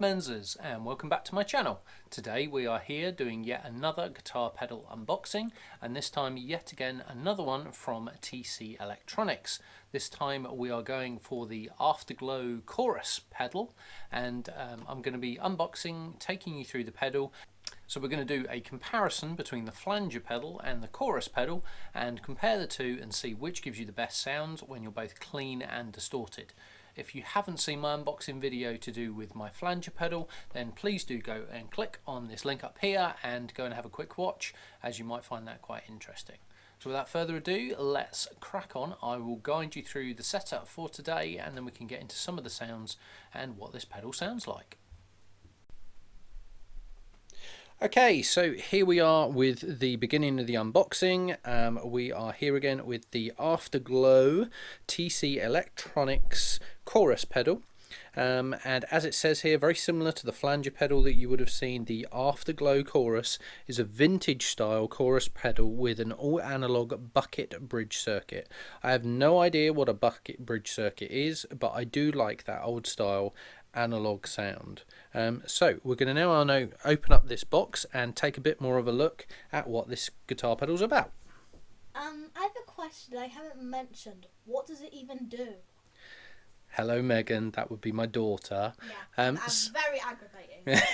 Menzies and welcome back to my channel. Today we are here doing yet another guitar pedal unboxing, and this time yet again another one from TC Electronics. This time we are going for the Afterglow Chorus pedal, and I'm going to be unboxing, taking you through the pedal. So we're going to do a comparison between the flanger pedal and the chorus pedal and compare the two and see which gives you the best sound when you're both clean and distorted. If you haven't seen my unboxing video to do with my flanger pedal, then please do go and click on this link up here and go and have a quick watch, as you might find that quite interesting. So without further ado, let's crack on. I will guide you through the setup for today and then we can get into some of the sounds and what this pedal sounds like. Okay, so here we are with the beginning of the unboxing. We are here again with the Afterglow TC Electronics Chorus pedal. And as it says here, very similar to the flanger pedal that you would have seen, the Afterglow Chorus is a vintage style chorus pedal with an all analog bucket bridge circuit. I have no idea what a bucket bridge circuit is, but I do like that old style analog sound. So we're going to now open up this box and take a bit more of a look at what this guitar pedal's about. I have a question I haven't mentioned. What does it even do? Hello Megan, that would be my daughter. Yeah, that's very aggravating.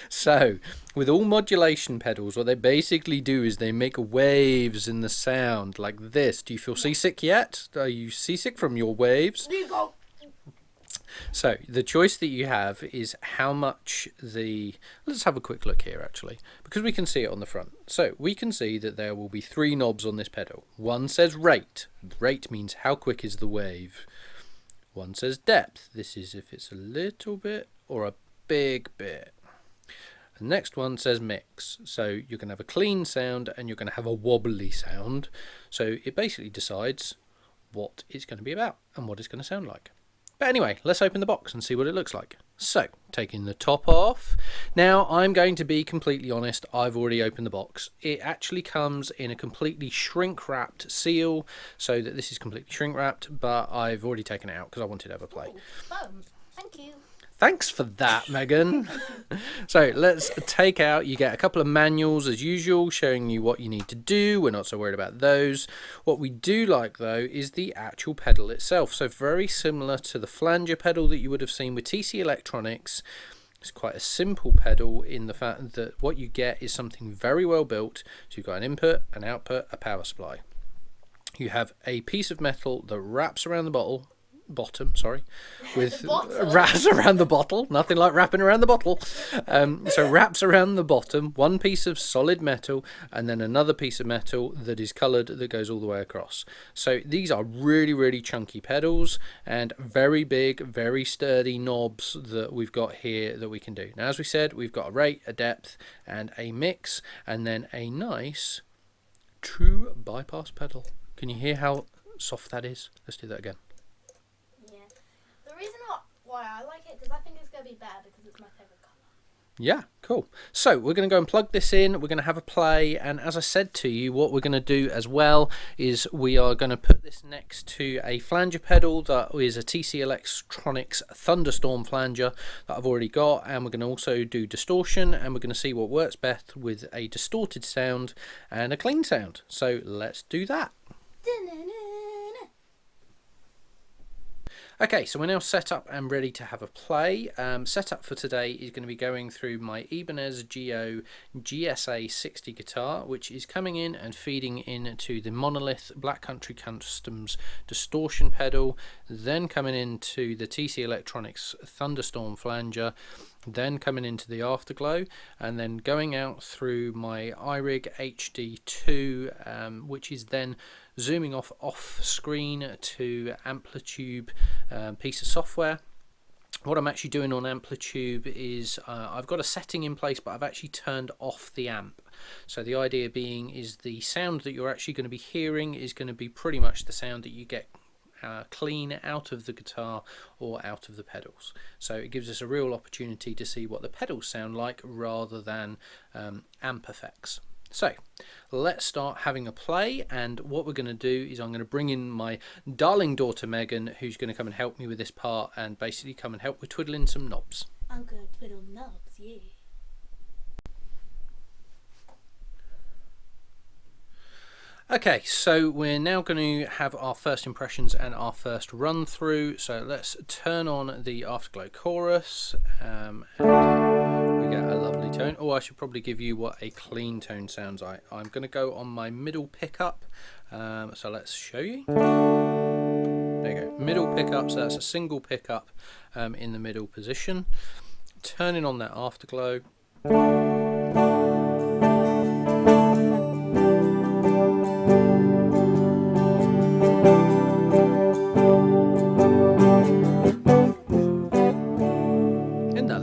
So, with all modulation pedals, what they basically do is they make waves in the sound like this. Do you feel seasick yet? Are you seasick from your waves? So the choice that you have is how much let's have a quick look here actually, because we can see it on the front. So we can see that there will be three knobs on this pedal. One says rate. Rate means how quick is the wave. One says depth. This is if it's a little bit or a big bit. The next one says mix. So you're going to have a clean sound and you're going to have a wobbly sound. So it basically decides what it's going to be about and what it's going to sound like. But anyway, let's open the box and see what it looks like. So, taking the top off. Now, I'm going to be completely honest, I've already opened the box. It actually comes in a completely shrink-wrapped seal, so that this is completely shrink-wrapped, but I've already taken it out because I wanted to have a play. Foam. Thank you. Thanks for that, Megan. So let's take out, you get a couple of manuals as usual showing you what you need to do. We're not so worried about those. What we do like though is the actual pedal itself. So very similar to the flanger pedal that you would have seen with TC Electronics. It's quite a simple pedal in the fact that what you get is something very well built. So you've got an input, an output, a power supply. You have a piece of metal that wraps around the bottom, with wraps around the bottle, nothing like wrapping around the bottle. So wraps around the bottom, one piece of solid metal and then another piece of metal that is coloured that goes all the way across. So these are really chunky pedals and very big, very sturdy knobs that we've got here that we can do. Now as we said, we've got a rate, a depth and a mix, and then a nice true bypass pedal. Can you hear how soft that is? Let's do that again. The reason why I like it, because I think it's going to be better because it's my favourite colour. Yeah, cool. So we're going to go and plug this in, we're going to have a play, and as I said to you, what we're going to do as well is we are going to put this next to a flanger pedal that is a TC Electronics Thunderstorm Flanger that I've already got, and we're going to also do distortion, and we're going to see what works best with a distorted sound and a clean sound. So let's do that. Okay, so we're now set up and ready to have a play. Setup for today is going to be going through my Ibanez Geo GSA 60 guitar, which is coming in and feeding into the Monolith Black Country Customs distortion pedal, then coming into the TC Electronics Thunderstorm Flanger, then coming into the Afterglow, and then going out through my iRig HD2, which is then zooming off screen to Amplitube piece of software. What I'm actually doing on Amplitube is I've got a setting in place, but I've actually turned off the amp. So the idea being is the sound that you're actually going to be hearing is going to be pretty much the sound that you get clean out of the guitar or out of the pedals. So it gives us a real opportunity to see what the pedals sound like rather than amp effects. So let's start having a play, and what we're going to do is I'm going to bring in my darling daughter Megan, who's going to come and help me with this part and basically come and help with twiddling some knobs. I'm gonna twiddle knobs, yeah. Okay, so we're now going to have our first impressions and our first run through. So let's turn on the Afterglow Chorus, and we get a lovely tone. Oh, I should probably give you what a clean tone sounds like. I'm going to go on my middle pickup, so let's show you. There you go, middle pickup, so that's a single pickup in the middle position. Turning on that Afterglow.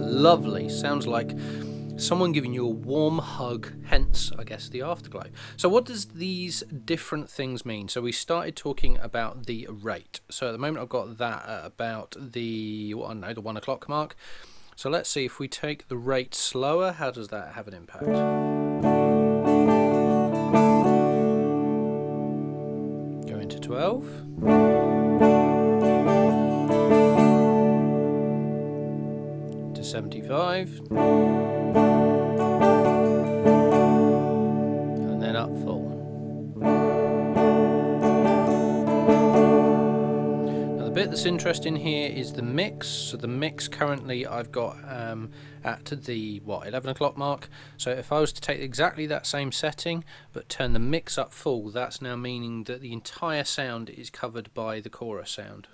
Lovely, sounds like someone giving you a warm hug, hence I guess the Afterglow. So what does these different things mean? So we started talking about the rate. So at the moment I've got that at about the, well, I don't know, the 1 o'clock mark. So let's see, if we take the rate slower, how does that have an impact? Go into 12. To 75. And then up full. The bit that's interesting here is the mix. So the mix currently I've got at the 11 o'clock mark. So if I was to take exactly that same setting but turn the mix up full, that's now meaning that the entire sound is covered by the chorus sound.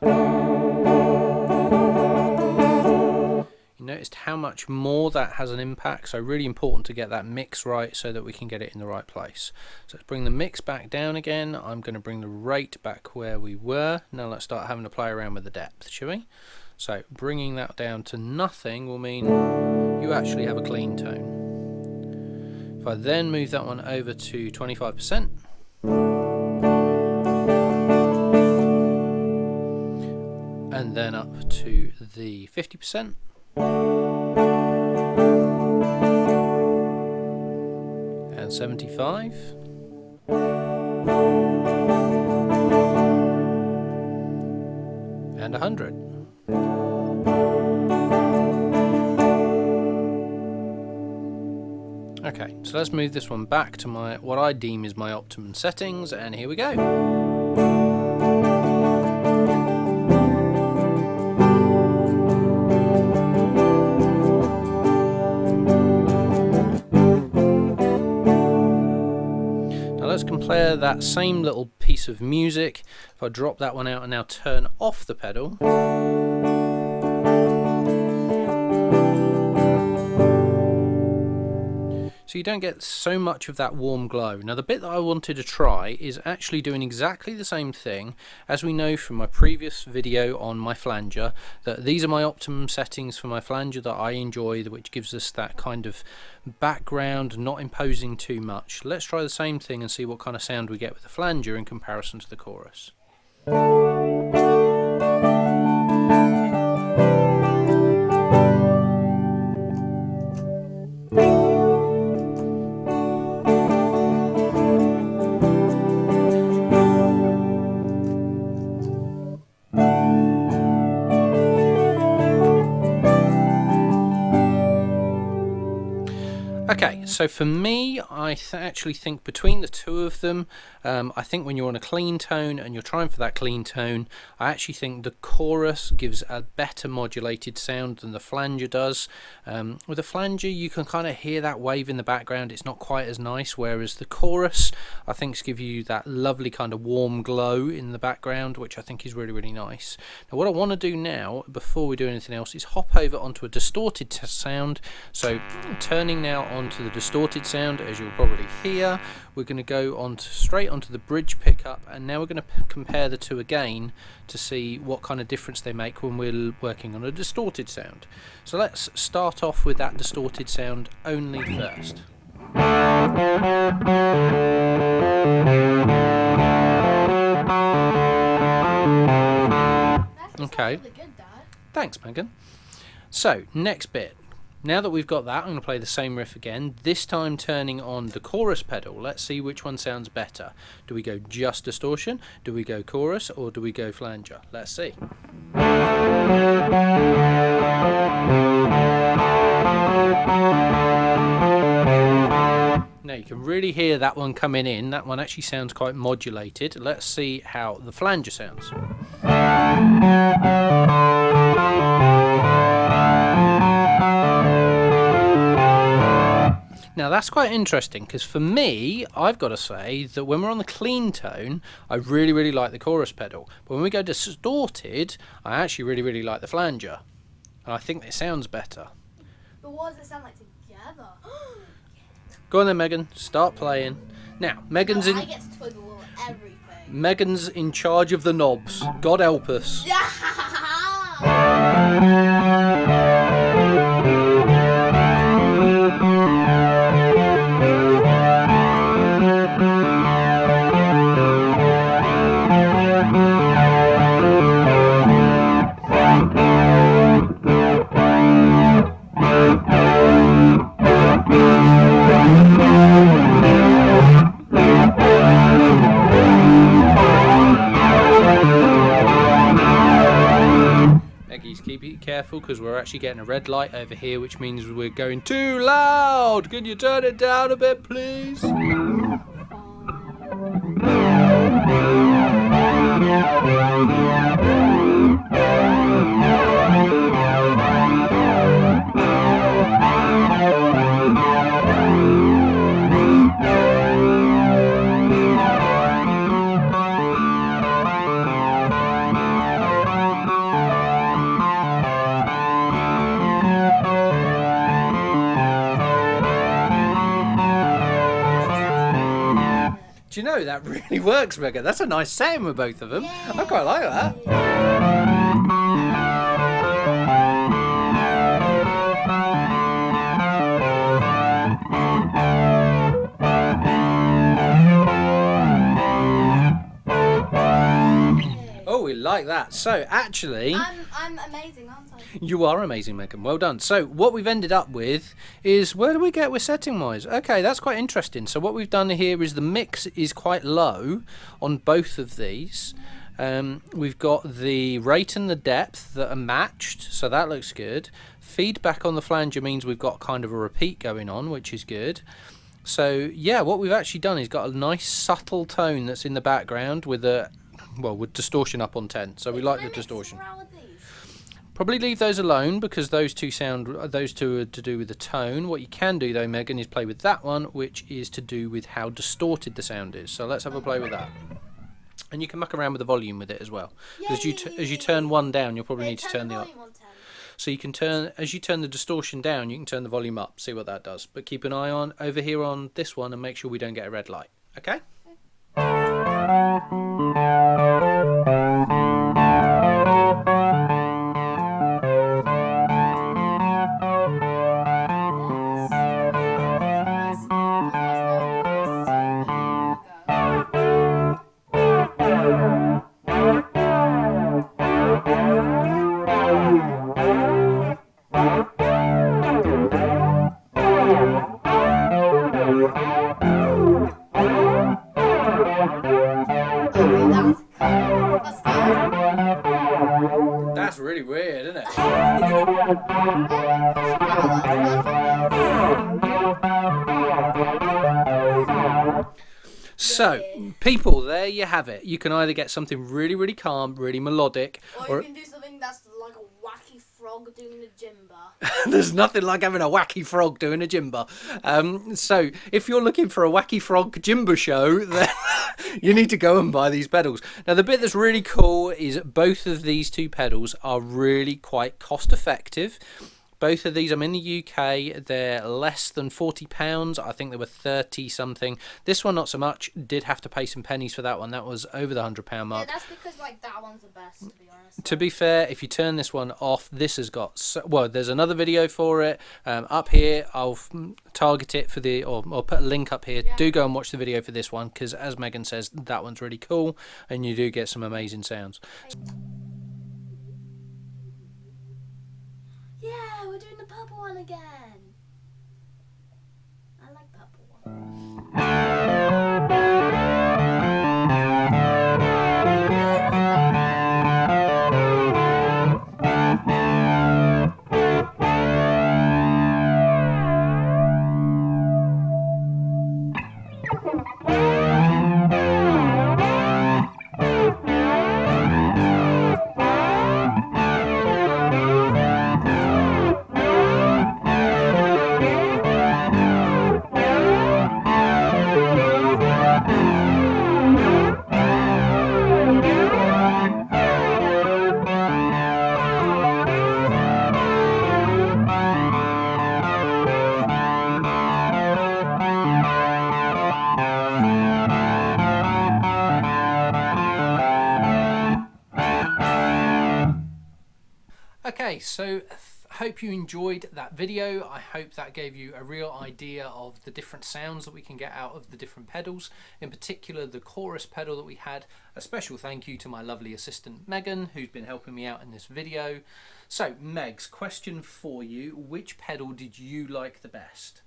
You noticed how much more that has an impact, so really important to get that mix right so that we can get it in the right place. So let's bring the mix back down again. I'm going to bring the rate back where we were. Now let's start having to play around with the depth, shall we? So bringing that down to nothing will mean you actually have a clean tone. If I then move that one over to 25%, and then up to the 50%, and 75, and 100. Okay, so let's move this one back to my what I deem is my optimum settings, and here we go. Let's compare that same little piece of music. If I drop that one out and now turn off the pedal, so you don't get so much of that warm glow. Now the bit that I wanted to try is actually doing exactly the same thing as we know from my previous video on my flanger, that these are my optimum settings for my flanger that I enjoy, which gives us that kind of background, not imposing too much. Let's try the same thing and see what kind of sound we get with the flanger in comparison to the chorus. Okay, so for me, I actually think between the two of them, I think when you're on a clean tone and you're trying for that clean tone, I actually think the chorus gives a better modulated sound than the flanger does. With the flanger, you can kind of hear that wave in the background. It's not quite as nice, whereas the chorus, I think, gives you that lovely kind of warm glow in the background, which I think is really, really nice. Now, what I want to do now, before we do anything else, is hop over onto a distorted sound. So turning now onto the distorted sound, as you'll probably hear, we're going to go on straight onto the bridge pickup, and now we're going to compare the two again to see what kind of difference they make when we're working on a distorted sound. So let's start off with that distorted sound only first. Okay, really good, Dad. Thanks Megan. So next bit. Now that we've got that, I'm going to play the same riff again, this time turning on the chorus pedal. Let's see which one sounds better. Do we go just distortion, do we go chorus, or do we go flanger? Let's see. Now you can really hear that one coming in. That one actually sounds quite modulated. Let's see how the flanger sounds. Now that's quite interesting, because for me, I've got to say that when we're on the clean tone, I really like the chorus pedal. But when we go distorted, I actually really like the flanger. And I think it sounds better. But what does it sound like together? Go on then, Megan. Start playing. Now, Megan's I get to twiddle everything. Megan's in charge of the knobs. God help us. Keep it careful, because we're actually getting a red light over here, which means we're going too loud. Can you turn it down a bit, please? Do you know, that really works, Megan? That's a nice setting with both of them. Yeah. I quite like that. Oh, we like that. So, actually... I'm amazing, aren't I? You are amazing, Megan. Well done. So what we've ended up with is, where do we get with setting-wise? Okay, that's quite interesting. So what we've done here is the mix is quite low on both of these. We've got the rate and the depth that are matched, so that looks good. Feedback on the flanger means we've got kind of a repeat going on, which is good. So yeah, what we've actually done is got a nice subtle tone that's in the background with a, well, with distortion up on 10. So we like the distortion. Probably leave those alone, because those two are to do with the tone. What you can do though, Megan, is play with that one, which is to do with how distorted the sound is. So let's have a play with that. And you can muck around with the volume with it as well. As you turn one down, you'll probably need to turn the other. So you can turn, as you turn the distortion down, you can turn the volume up. See what that does. But keep an eye on over here on this one and make sure we don't get a red light. Okay? That's really weird, isn't it? So, people, there you have it. You can either get something really calm, really melodic, or you can do something that's like a wacky frog doing a jimba. There's nothing like having a wacky frog doing a jimba. So, if you're looking for a wacky frog jimba show, then you need to go and buy these pedals. Now, the bit that's really cool is both of these two pedals are really quite cost effective. Both of these, I'm in the UK, they're less than £40. I think they were 30 something. This one not so much, did have to pay some pennies for that one. That was over the £100 mark. Yeah, that's because like that one's the best, to be honest. To be fair, if you turn this one off, this has got, well, there's another video for it up here. I'll target it for the, or put a link up here. Yeah. Do go and watch the video for this one, because as Megan says, that one's really cool and you do get some amazing sounds. Yeah, we're doing the purple one again. I like purple one. Okay, so hope you enjoyed that video. I hope that gave you a real idea of the different sounds that we can get out of the different pedals, in particular the chorus pedal that we had. A special thank you to my lovely assistant Megan, who's been helping me out in this video. So Megs, question for you: which pedal did you like the best?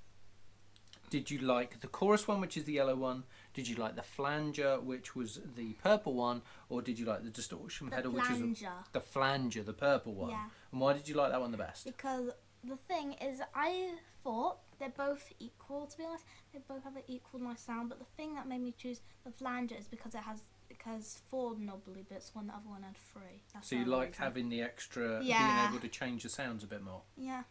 Did you like the chorus one, which is the yellow one? Did you like the flanger, which was the purple one? Or did you like the distortion pedal, which is the flanger, the purple one? Yeah. And why did you like that one the best? Because the thing is, I thought they're both equal, to be honest. They both have an equal nice sound, but the thing that made me choose the flanger is because it has 4 knobbly bits when the other one had 3. That's so you liked having the extra, being able to change the sounds a bit more? Yeah.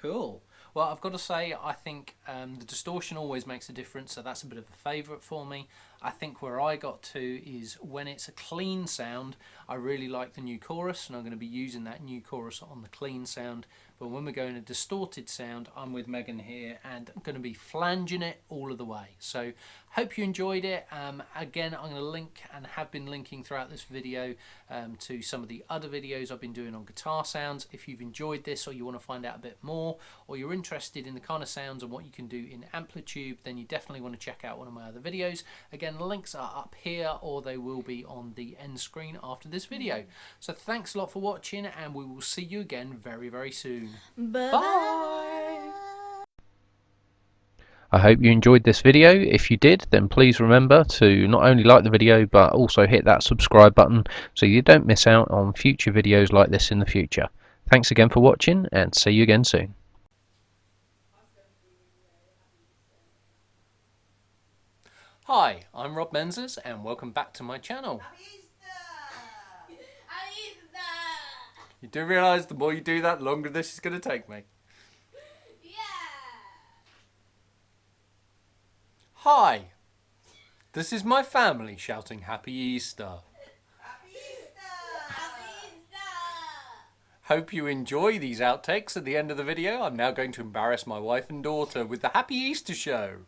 Cool. Well, I've got to say, I think the distortion always makes a difference, so that's a bit of a favourite for me. I think where I got to is when it's a clean sound, I really like the new chorus, and I'm going to be using that new chorus on the clean sound. But when we're going a distorted sound, I'm with Megan here, and I'm going to be flanging it all of the way. So hope you enjoyed it. Again, I'm going to link, and have been linking throughout this video, to some of the other videos I've been doing on guitar sounds. If you've enjoyed this, or you want to find out a bit more, or you're interested in the kind of sounds and what you can do in Amplitude, then you definitely want to check out one of my other videos. Again, links are up here, or they will be on the end screen after this video. So thanks a lot for watching, and we will see you again very, very soon. Bye! I hope you enjoyed this video. If you did, then please remember to not only like the video, but also hit that subscribe button so you don't miss out on future videos like this in the future. Thanks again for watching, and see you again soon. Hi, I'm Rob Menzies, and welcome back to my channel. Happy Easter! Happy Easter! You do realise the more you do that, the longer this is going to take me. Hi, this is my family shouting Happy Easter. Happy Easter! Happy Easter! Hope you enjoy these outtakes at the end of the video. I'm now going to embarrass my wife and daughter with the Happy Easter show.